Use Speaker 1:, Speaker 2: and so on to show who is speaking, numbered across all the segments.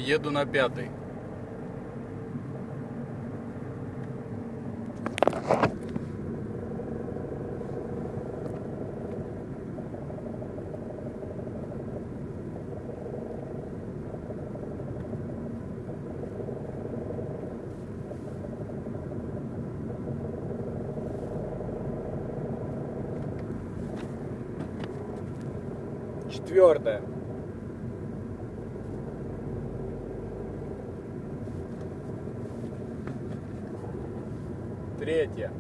Speaker 1: Еду на 5-й. Четвертая. Третья.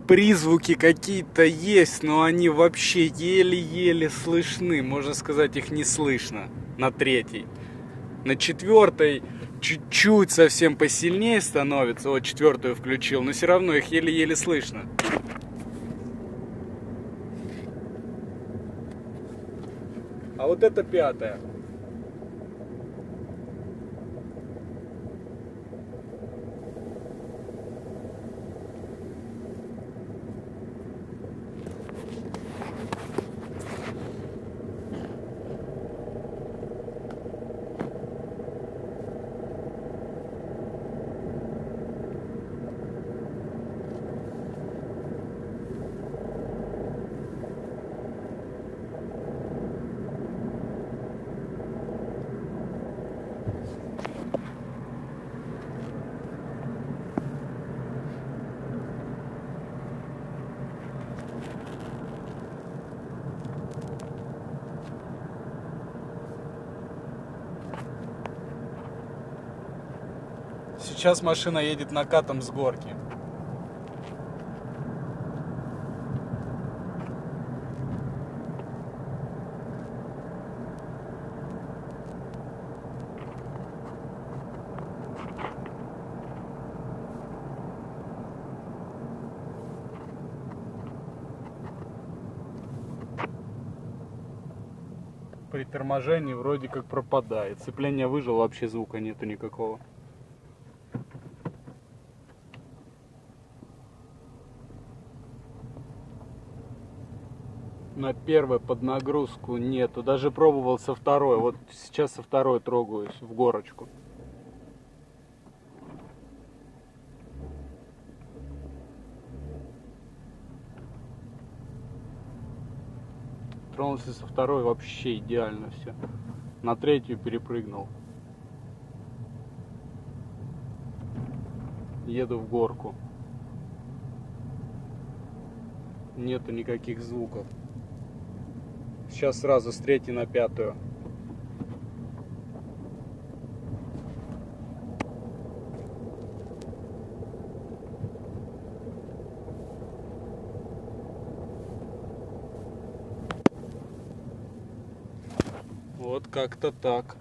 Speaker 1: Призвуки какие-то есть, но они вообще еле-еле слышны. Можно сказать, их не слышно. На третьей. На четвертой чуть-чуть совсем посильнее становится. Вот четвертую включил, но все равно их еле-еле слышно. А вот это 5-я. Сейчас машина едет накатом с горки. При торможении вроде как пропадает. Сцепление выжило, вообще звука нету никакого. На первой под нагрузку нету. Даже пробовал со второй. Вот сейчас со второй трогаюсь в горочку. Тронулся со второй, вообще идеально все. На третью перепрыгнул. Еду в горку. Нету никаких звуков. Сейчас сразу с третьей на 5-ю. Вот как-то так.